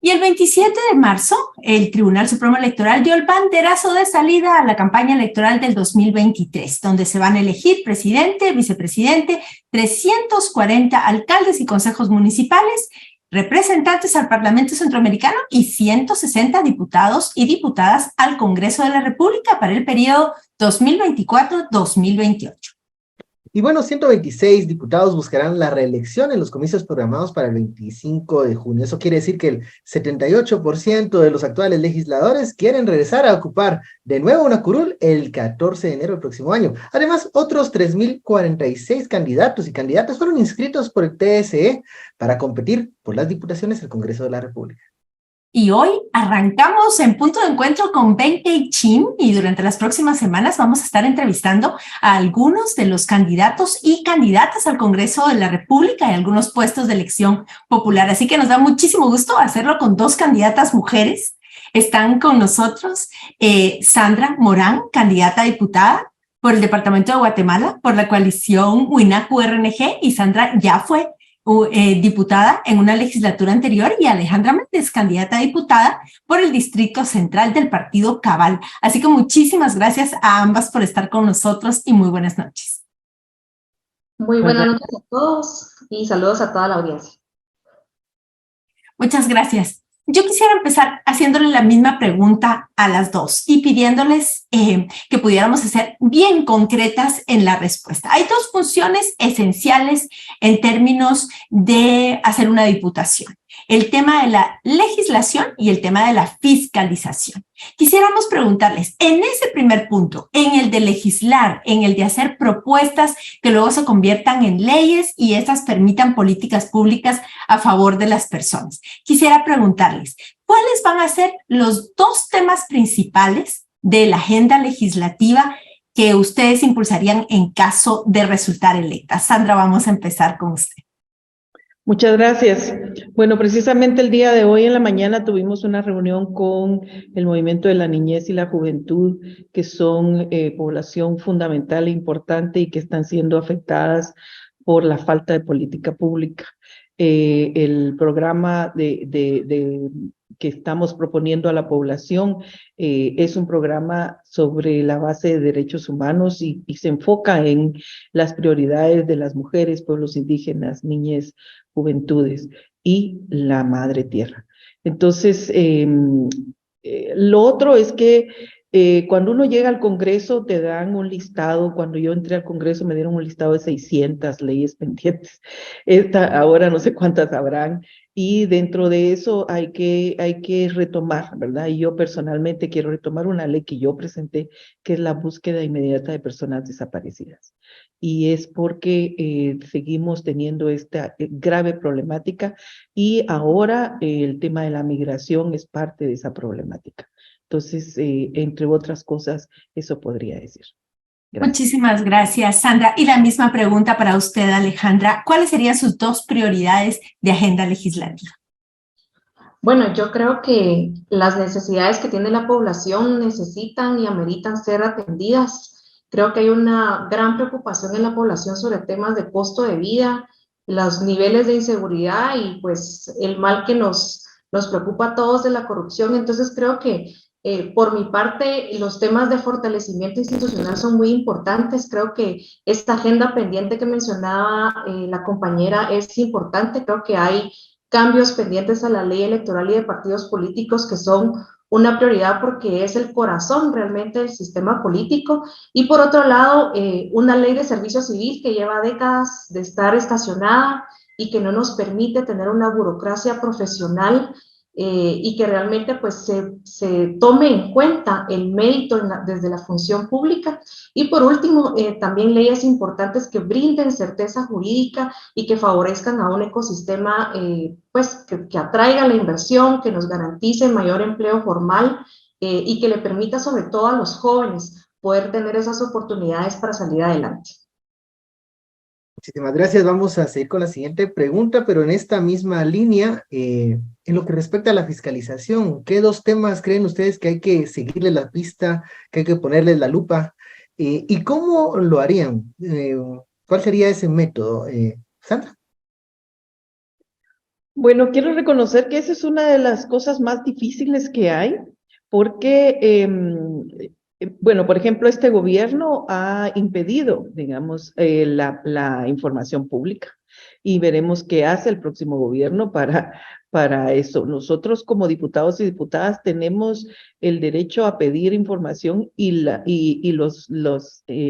Y el 27 de marzo, el Tribunal Supremo Electoral dio el banderazo de salida a la campaña electoral del 2023, donde se van a elegir presidente, vicepresidente, 340 alcaldes y consejos municipales, representantes al Parlamento Centroamericano y 160 diputados y diputadas al Congreso de la República para el periodo 2024-2028. Y bueno, 126 diputados buscarán la reelección en los comicios programados para el 25 de junio. Eso quiere decir que el 78% de los actuales legisladores quieren regresar a ocupar de nuevo una curul el 14 de enero del próximo año. Además, otros 3.046 candidatos y candidatas fueron inscritos por el TSE para competir por las diputaciones al Congreso de la República. Y hoy arrancamos en Punto de Encuentro con Benkei Kim y durante las próximas semanas vamos a estar entrevistando a algunos de los candidatos y candidatas al Congreso de la República y algunos puestos de elección popular. Así que nos da muchísimo gusto hacerlo con dos candidatas mujeres. Están con nosotros Sandra Morán, candidata a diputada por el Departamento de Guatemala, por la coalición WINAC-URNG, y Sandra ya fue diputada en una legislatura anterior, y Alejandra Méndez, candidata a diputada por el Distrito Central del Partido Cabal. Así que muchísimas gracias a ambas por estar con nosotros y muy buenas noches. Muy buenas noches a todos y saludos a toda la audiencia. Muchas gracias. Yo quisiera empezar haciéndole la misma pregunta a las dos y pidiéndoles que pudiéramos ser bien concretas en la respuesta. Hay dos funciones esenciales en términos de hacer una diputación: el tema de la legislación y el tema de la fiscalización. Quisiéramos preguntarles, en ese primer punto, en el de legislar, en el de hacer propuestas que luego se conviertan en leyes y estas permitan políticas públicas a favor de las personas, quisiera preguntarles, ¿cuáles van a ser los dos temas principales de la agenda legislativa que ustedes impulsarían en caso de resultar electas? Sandra, vamos a empezar con usted. Muchas gracias. Bueno, precisamente el día de hoy en la mañana tuvimos una reunión con el Movimiento de la Niñez y la Juventud, que son población fundamental e importante y que están siendo afectadas por la falta de política pública. El programa que estamos proponiendo a la población es un programa sobre la base de derechos humanos y se enfoca en las prioridades de las mujeres, pueblos indígenas, niñez, juventudes y la madre tierra. Entonces, lo otro es que cuando uno llega al Congreso te dan un listado. Cuando yo entré al Congreso me dieron un listado de 600 leyes pendientes. Ahora no sé cuántas habrán. Y dentro de eso hay que retomar, ¿verdad? Y yo personalmente quiero retomar una ley que yo presenté, que es la búsqueda inmediata de personas desaparecidas. Y es porque seguimos teniendo esta grave problemática y ahora el tema de la migración es parte de esa problemática. Entonces, entre otras cosas, eso podría decir. Gracias. Muchísimas gracias, Sandra. Y la misma pregunta para usted, Alejandra. ¿Cuáles serían sus dos prioridades de agenda legislativa? Bueno, yo creo que las necesidades que tiene la población necesitan y ameritan ser atendidas. Creo que hay una gran preocupación en la población sobre temas de costo de vida, los niveles de inseguridad y pues el mal que nos preocupa a todos de la corrupción. Entonces creo que por mi parte, los temas de fortalecimiento institucional son muy importantes. Creo que esta agenda pendiente que mencionaba la compañera es importante. Creo que hay cambios pendientes a la ley electoral y de partidos políticos que son una prioridad porque es el corazón realmente del sistema político. Y por otro lado, una ley de servicio civil que lleva décadas de estar estacionada y que no nos permite tener una burocracia profesional y que realmente pues se tome en cuenta el mérito desde la función pública. Y por último, también leyes importantes que brinden certeza jurídica y que favorezcan a un ecosistema pues que atraiga la inversión, que nos garantice mayor empleo formal y que le permita sobre todo a los jóvenes poder tener esas oportunidades para salir adelante. Muchísimas gracias. Vamos a seguir con la siguiente pregunta, pero en esta misma línea, en lo que respecta a la fiscalización, ¿qué dos temas creen ustedes que hay que seguirle la pista, que hay que ponerle la lupa? ¿Y cómo lo harían? ¿Cuál sería ese método? Sandra. Bueno, quiero reconocer que esa es una de las cosas más difíciles que hay, porque, bueno, por ejemplo, este gobierno ha impedido, digamos, la información pública y veremos qué hace el próximo gobierno para eso. Nosotros como diputados y diputadas tenemos el derecho a pedir información y los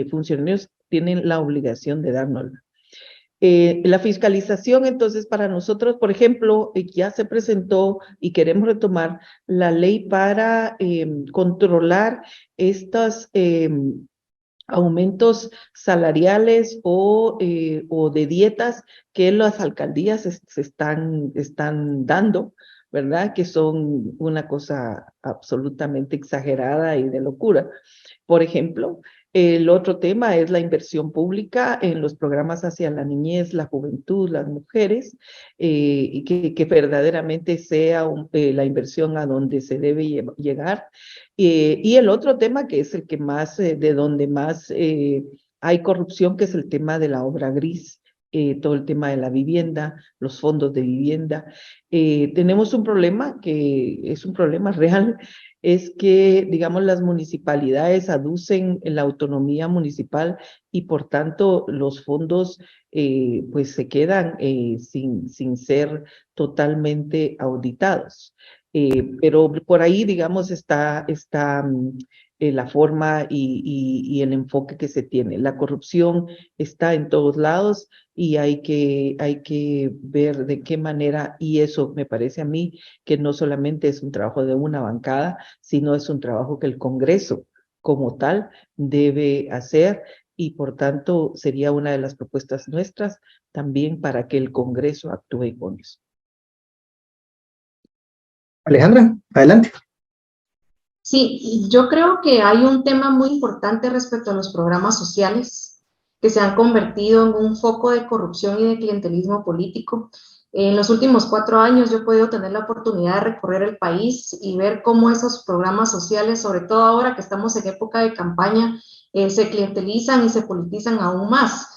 funcionarios tienen la obligación de dárnosla. La fiscalización, entonces, para nosotros, por ejemplo, ya se presentó y queremos retomar la ley para controlar estos aumentos salariales o de dietas que las alcaldías se están dando, ¿verdad? Que son una cosa absolutamente exagerada y de locura. Por ejemplo, el otro tema es la inversión pública en los programas hacia la niñez, la juventud, las mujeres, y que verdaderamente sea la inversión a donde se debe llegar. Y el otro tema que es el que más, de donde más hay corrupción, que es el tema de la obra gris. Todo el tema de la vivienda, los fondos de vivienda. Tenemos un problema que es un problema real, es que, digamos, las municipalidades aducen la autonomía municipal y por tanto los fondos pues se quedan sin ser totalmente auditados. Pero por ahí, digamos, está la forma y el enfoque que se tiene. La corrupción está en todos lados y hay que ver de qué manera, y eso me parece a mí que no solamente es un trabajo de una bancada, sino es un trabajo que el Congreso como tal debe hacer y por tanto sería una de las propuestas nuestras también para que el Congreso actúe con eso. Alejandra, adelante. Sí, yo creo que hay un tema muy importante respecto a los programas sociales que se han convertido en un foco de corrupción y de clientelismo político. En los últimos 4 años yo he podido tener la oportunidad de recorrer el país y ver cómo esos programas sociales, sobre todo ahora que estamos en época de campaña, se clientelizan y se politizan aún más.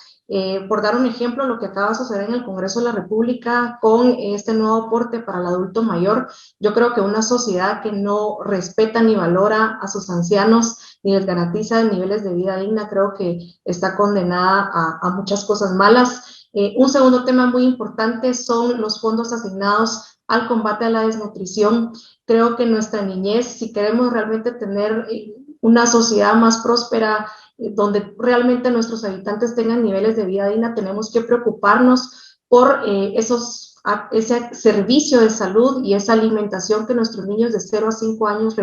Por dar un ejemplo, lo que acaba de suceder en el Congreso de la República con este nuevo aporte para el adulto mayor, yo creo que una sociedad que no respeta ni valora a sus ancianos ni les garantiza niveles de vida digna, creo que está condenada a muchas cosas malas. Un segundo tema muy importante son los fondos asignados al combate a la desnutrición. Creo que nuestra niñez, si queremos realmente tener una sociedad más próspera, donde realmente nuestros habitantes tengan niveles de vida digna, tenemos que preocuparnos por ese servicio de salud y esa alimentación que nuestros niños de 0 a 5 años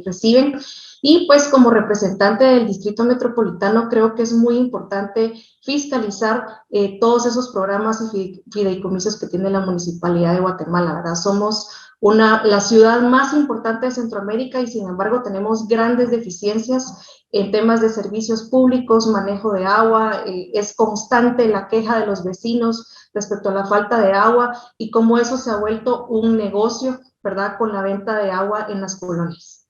reciben. Y pues como representante del Distrito Metropolitano creo que es muy importante fiscalizar todos esos programas y fideicomisos que tiene la Municipalidad de Guatemala, ¿verdad? Somos la ciudad más importante de Centroamérica y sin embargo tenemos grandes deficiencias en temas de servicios públicos, manejo de agua, es constante la queja de los vecinos respecto a la falta de agua y cómo eso se ha vuelto un negocio, ¿verdad?, con la venta de agua en las colonias.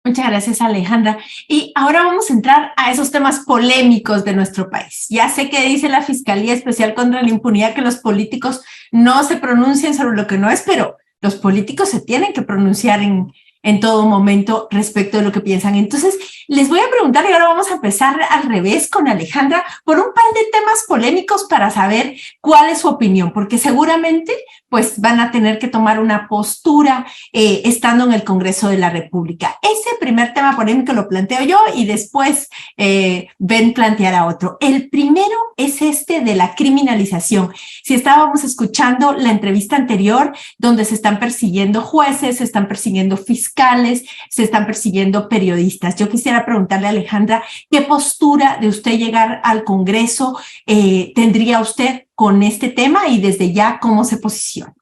Muchas gracias, Alejandra. Y ahora vamos a entrar a esos temas polémicos de nuestro país. Ya sé que dice la Fiscalía Especial contra la Impunidad que los políticos no se pronuncian sobre lo que no es, pero los políticos se tienen que pronunciar en todo momento respecto de lo que piensan. Entonces, les voy a preguntar, y ahora vamos a empezar al revés con Alejandra, por un par de temas polémicos para saber cuál es su opinión, porque seguramente pues van a tener que tomar una postura estando en el Congreso de la República. Ese primer tema polémico lo planteo yo y después Ben planteará otro. El primero es este de la criminalización. Si estábamos escuchando la entrevista anterior, donde se están persiguiendo jueces, se están persiguiendo fiscales, se están persiguiendo periodistas. Yo quisiera preguntarle a Alejandra, ¿qué postura de usted llegar al Congreso tendría usted con este tema y desde ya cómo se posiciona?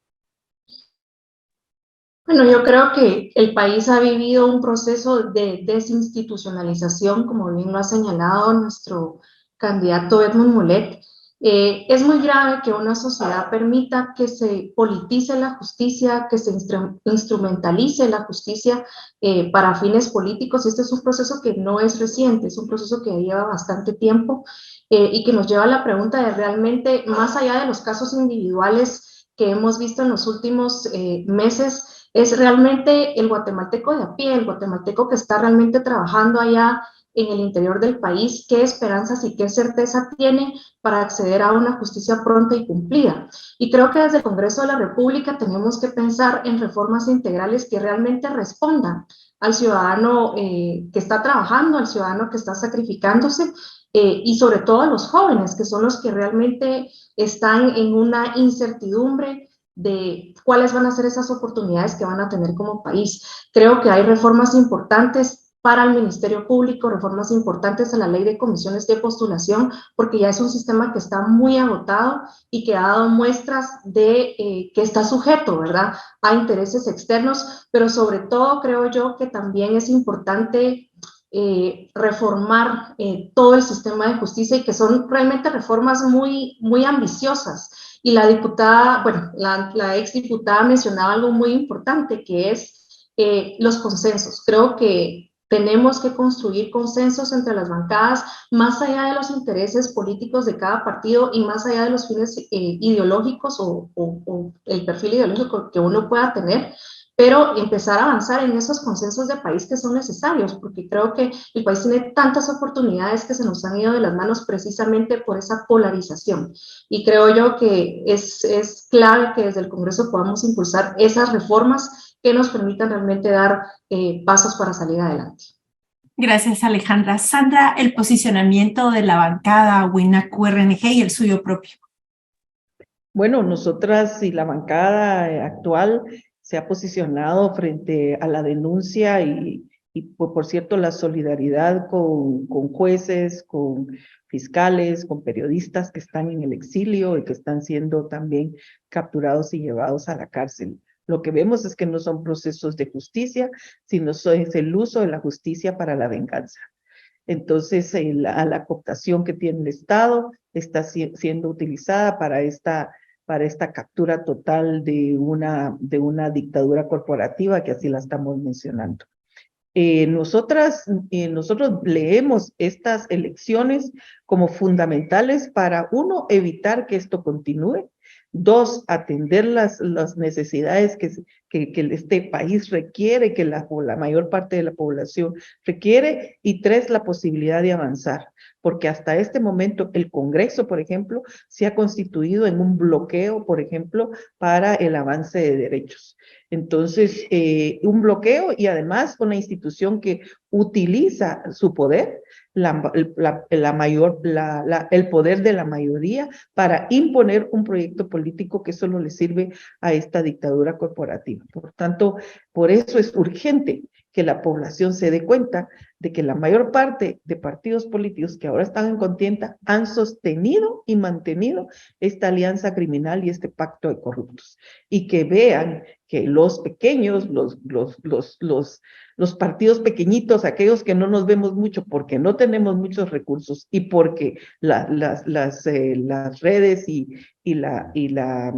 Bueno, yo creo que el país ha vivido un proceso de desinstitucionalización, como bien lo ha señalado nuestro candidato Edmund Mulet. Es muy grave que una sociedad permita que se politice la justicia, que se instrumentalice la justicia para fines políticos. Y este es un proceso que no es reciente, es un proceso que lleva bastante tiempo y que nos lleva a la pregunta de realmente, más allá de los casos individuales, que hemos visto en los últimos meses es realmente el guatemalteco de a pie, el guatemalteco que está realmente trabajando allá en el interior del país, qué esperanzas y qué certeza tiene para acceder a una justicia pronta y cumplida. Y creo que desde el Congreso de la República tenemos que pensar en reformas integrales que realmente respondan al ciudadano que está trabajando, al ciudadano que está sacrificándose, y sobre todo a los jóvenes, que son los que realmente están en una incertidumbre de cuáles van a ser esas oportunidades que van a tener como país. Creo que hay reformas importantes para el Ministerio Público, reformas importantes a la ley de comisiones de postulación, porque ya es un sistema que está muy agotado y que ha dado muestras de que está sujeto, ¿verdad?, a intereses externos, pero sobre todo creo yo que también es importante reformar todo el sistema de justicia y que son realmente reformas muy, muy ambiciosas. Y la diputada, bueno, la exdiputada mencionaba algo muy importante que es los consensos. Creo que tenemos que construir consensos entre las bancadas, más allá de los intereses políticos de cada partido y más allá de los fines ideológicos o el perfil ideológico que uno pueda tener, pero empezar a avanzar en esos consensos de país que son necesarios, porque creo que el país tiene tantas oportunidades que se nos han ido de las manos precisamente por esa polarización. Y creo yo que es clave que desde el Congreso podamos impulsar esas reformas que nos permitan realmente dar pasos para salir adelante. Gracias, Alejandra. Sandra, el posicionamiento de la bancada WINAC-URNG y el suyo propio. Bueno, nosotras y la bancada actual se ha posicionado frente a la denuncia y por cierto, la solidaridad con jueces, con fiscales, con periodistas que están en el exilio y que están siendo también capturados y llevados a la cárcel. Lo que vemos es que no son procesos de justicia, sino es el uso de la justicia para la venganza. Entonces, la cooptación que tiene el Estado está siendo utilizada para esta captura total de una dictadura corporativa, que así la estamos mencionando. Nosotros leemos estas elecciones como fundamentales para, uno, evitar que esto continúe, dos, atender las necesidades que este país requiere, que la mayor parte de la población requiere, y tres, la posibilidad de avanzar, porque hasta este momento el Congreso, por ejemplo, se ha constituido en un bloqueo, por ejemplo, para el avance de derechos. Entonces, un bloqueo y además una institución que utiliza su poder, el poder de la mayoría para imponer un proyecto político que solo le sirve a esta dictadura corporativa. Por tanto, por eso es urgente que la población se dé cuenta de que la mayor parte de partidos políticos que ahora están en contienda han sostenido y mantenido esta alianza criminal y este pacto de corruptos, y que vean que los pequeños, los partidos pequeñitos, aquellos que no nos vemos mucho porque no tenemos muchos recursos y porque las redes y la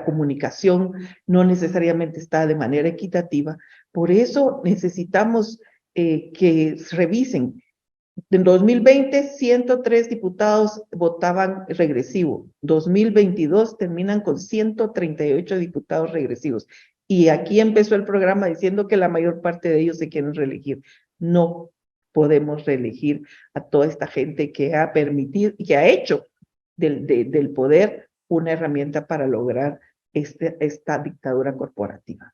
comunicación no necesariamente está de manera equitativa. Por eso necesitamos que revisen. En 2020, 103 diputados votaban regresivo. 2022 terminan con 138 diputados regresivos. Y aquí empezó el programa diciendo que la mayor parte de ellos se quieren reelegir. No podemos reelegir a toda esta gente que ha permitido y que ha hecho del poder una herramienta para lograr esta dictadura corporativa.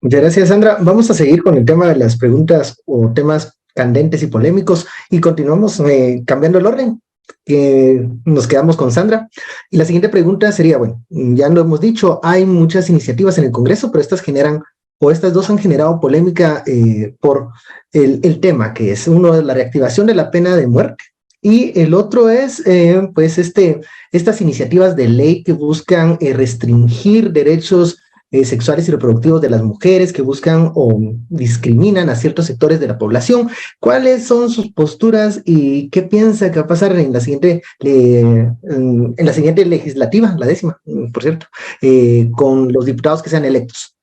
Muchas gracias, Sandra. Vamos a seguir con el tema de las preguntas o temas candentes y polémicos y continuamos cambiando el orden. Nos quedamos con Sandra. Y la siguiente pregunta sería, bueno, ya lo hemos dicho, hay muchas iniciativas en el Congreso, pero estas dos han generado polémica por el tema, que es uno de la reactivación de la pena de muerte y el otro es, pues, estas iniciativas de ley que buscan restringir derechos sexuales y reproductivos de las mujeres, que buscan o discriminan a ciertos sectores de la población. ¿Cuáles son sus posturas y qué piensa que va a pasar en la siguiente legislativa, la 10ª, por cierto, con los diputados que sean electos?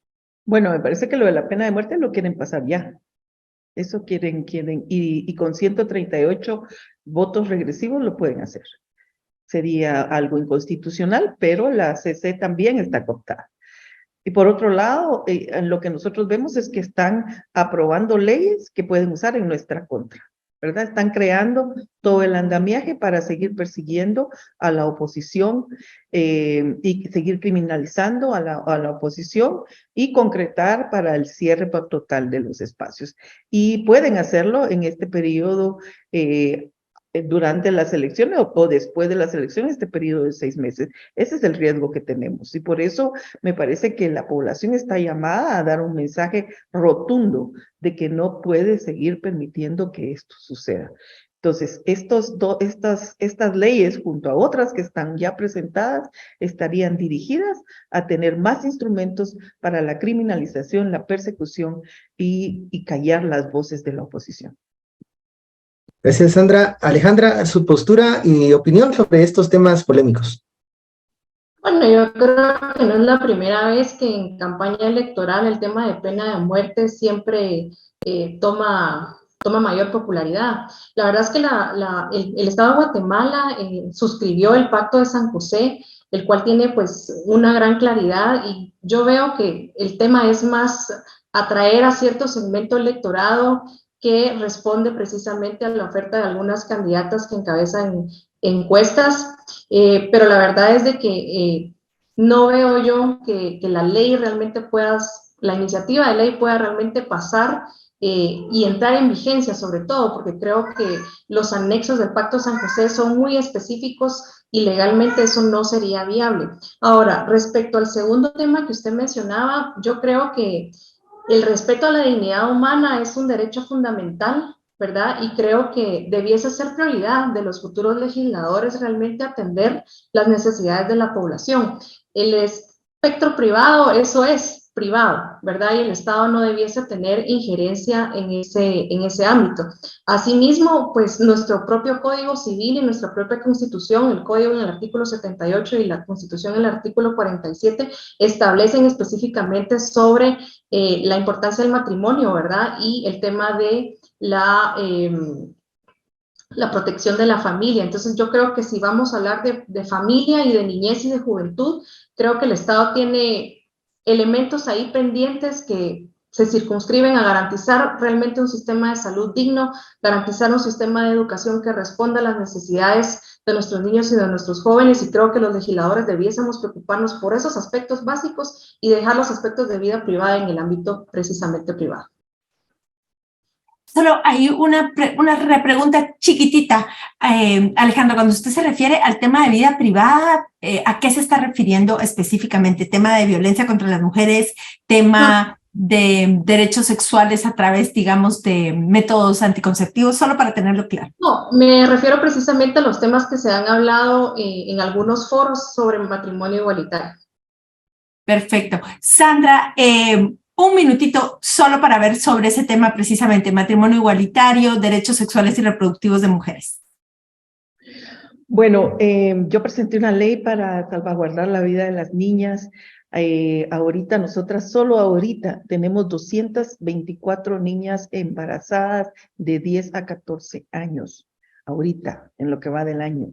Bueno, me parece que lo de la pena de muerte lo quieren pasar ya. Eso quieren, y con 138 votos regresivos lo pueden hacer. sería algo inconstitucional, pero la CC también está cooptada. Y por otro lado, lo que nosotros vemos es que están aprobando leyes que pueden usar en nuestra contra, ¿verdad? Están creando todo el andamiaje para seguir persiguiendo a la oposición y seguir criminalizando a la oposición y concretar para el cierre total de los espacios. Y pueden hacerlo en este periodo durante las elecciones o después de las elecciones, este periodo de 6 meses. Ese es el riesgo que tenemos. Y por eso me parece que la población está llamada a dar un mensaje rotundo de que no puede seguir permitiendo que esto suceda. Entonces, estas leyes, junto a otras que están ya presentadas, estarían dirigidas a tener más instrumentos para la criminalización, la persecución y callar las voces de la oposición. Gracias, Sandra. Alejandra, su postura y opinión sobre estos temas polémicos. Bueno, yo creo que no es la primera vez que en campaña electoral el tema de pena de muerte siempre toma mayor popularidad. La verdad es que el Estado de Guatemala suscribió el Pacto de San José, el cual tiene pues una gran claridad, y yo veo que el tema es más atraer a cierto segmento electorado que responde precisamente a la oferta de algunas candidatas que encabezan encuestas, pero la verdad es de que no veo yo que la ley realmente la iniciativa de ley pueda realmente pasar y entrar en vigencia, sobre todo porque creo que los anexos del Pacto San José son muy específicos y legalmente eso no sería viable. Ahora, respecto al segundo tema que usted mencionaba, yo creo que el respeto a la dignidad humana es un derecho fundamental, ¿verdad? Y creo que debiese ser prioridad de los futuros legisladores realmente atender las necesidades de la población. El espectro privado, eso es privado, ¿verdad? Y el Estado no debiese tener injerencia en ese ámbito. Asimismo, pues nuestro propio Código Civil y nuestra propia Constitución, el Código en el artículo 78 y la Constitución en el artículo 47, establecen específicamente sobre la importancia del matrimonio, ¿verdad? Y el tema de la protección de la familia. Entonces yo creo que si vamos a hablar de familia y de niñez y de juventud, creo que el Estado tiene elementos ahí pendientes que se circunscriben a garantizar realmente un sistema de salud digno, garantizar un sistema de educación que responda a las necesidades de nuestros niños y de nuestros jóvenes, y creo que los legisladores debiésemos preocuparnos por esos aspectos básicos y dejar los aspectos de vida privada en el ámbito precisamente privado. Solo hay una repregunta chiquitita. Alejandro, cuando usted se refiere al tema de vida privada, ¿a qué se está refiriendo específicamente? ¿Tema de violencia contra las mujeres? ¿Tema de derechos sexuales a través, digamos, de métodos anticonceptivos? Solo para tenerlo claro. No, me refiero precisamente a los temas que se han hablado en algunos foros sobre matrimonio igualitario. Perfecto. Sandra, un minutito solo para ver sobre ese tema precisamente, matrimonio igualitario, derechos sexuales y reproductivos de mujeres. Bueno, yo presenté una ley para salvaguardar la vida de las niñas. Ahorita, nosotras solo ahorita tenemos 224 niñas embarazadas de 10 a 14 años, ahorita, en lo que va del año.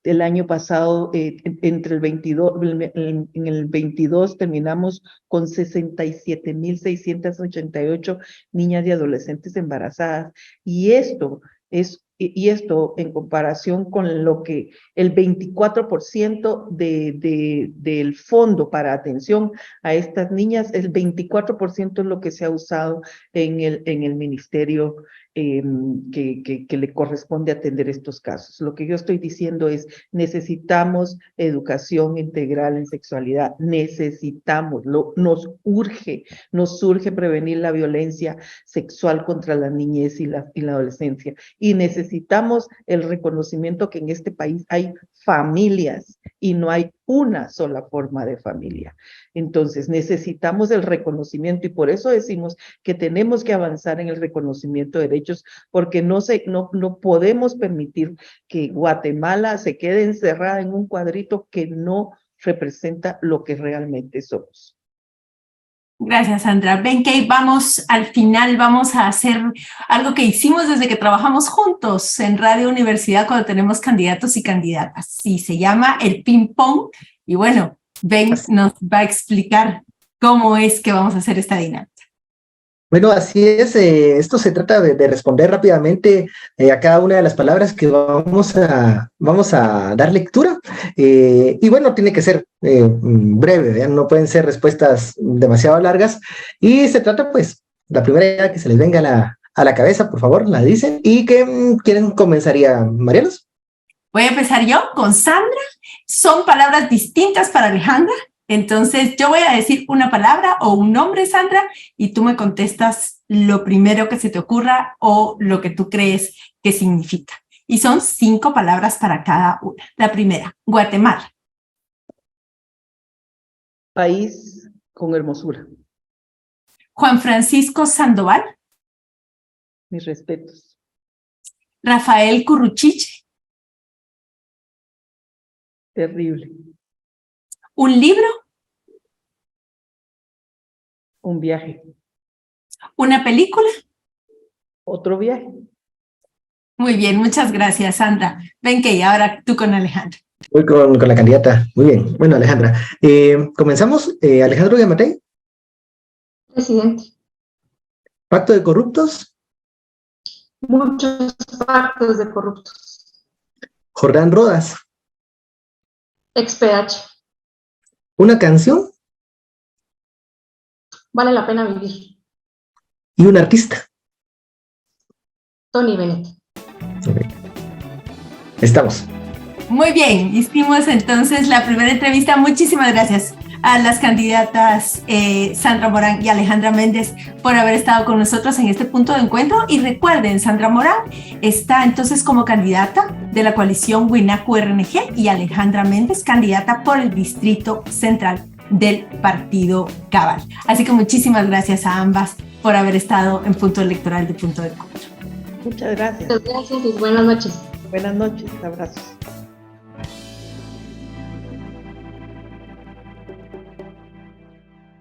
El año pasado, entre el 22, en el 22 terminamos con 67,688 niñas y adolescentes embarazadas. Y esto en comparación con lo que el 24% del fondo para atención a estas niñas, el 24% es lo que se ha usado en el ministerio que le corresponde atender estos casos. Lo que yo estoy diciendo es, necesitamos educación integral en sexualidad, nos urge prevenir la violencia sexual contra la niñez y la adolescencia, y necesitamos el reconocimiento que en este país hay familias y no hay una sola forma de familia. Entonces necesitamos el reconocimiento, y por eso decimos que tenemos que avanzar en el reconocimiento de derechos, porque no podemos permitir que Guatemala se quede encerrada en un cuadrito que no representa lo que realmente somos. Gracias, Sandra. Benkei, vamos al final, vamos a hacer algo que hicimos desde que trabajamos juntos en Radio Universidad cuando tenemos candidatos y candidatas. Sí, se llama el ping-pong. Y bueno, Ben nos va a explicar cómo es que vamos a hacer esta dinámica. Bueno, así es. Esto se trata de responder rápidamente a cada una de las palabras que vamos a dar lectura. Y bueno, tiene que ser breve, ¿ya? No pueden ser respuestas demasiado largas. Y se trata, pues, la primera idea que se les venga a la cabeza, por favor, la dicen. ¿Y quién comenzaría, Marielos? Voy a empezar yo con Sandra. Son palabras distintas para Alejandra. Entonces, yo voy a decir una palabra o un nombre, Sandra, y tú me contestas lo primero que se te ocurra o lo que tú crees que significa. Y son 5 palabras para cada una. La primera, Guatemala. País con hermosura. Juan Francisco Sandoval. Mis respetos. Rafael Curruchiche. Terrible. Un libro. Un viaje. Una película. Otro viaje. Muy bien, muchas gracias, Sandra. Benkei, ahora tú con Alejandra. Voy con la candidata. Muy bien. Bueno, Alejandra. Comenzamos. Alejandro Yamatei. Presidente. Pacto de corruptos. Muchos pactos de corruptos. Jordán Rodas. Ex-PH. Una canción Vale la pena vivir. y un artista. Tony Bennett. Okay. Estamos. Muy bien, hicimos entonces la primera entrevista. Muchísimas gracias a las candidatas Sandra Morán y Alejandra Méndez por haber estado con nosotros en este punto de encuentro. Y recuerden, Sandra Morán está entonces como candidata de la coalición WINACU-RNG y Alejandra Méndez, candidata por el Distrito Central del Partido Cabal. Así que muchísimas gracias a ambas por haber estado en Punto Electoral de Punto de Encuentro. Muchas gracias. Muchas gracias y buenas noches. Buenas noches. Abrazos.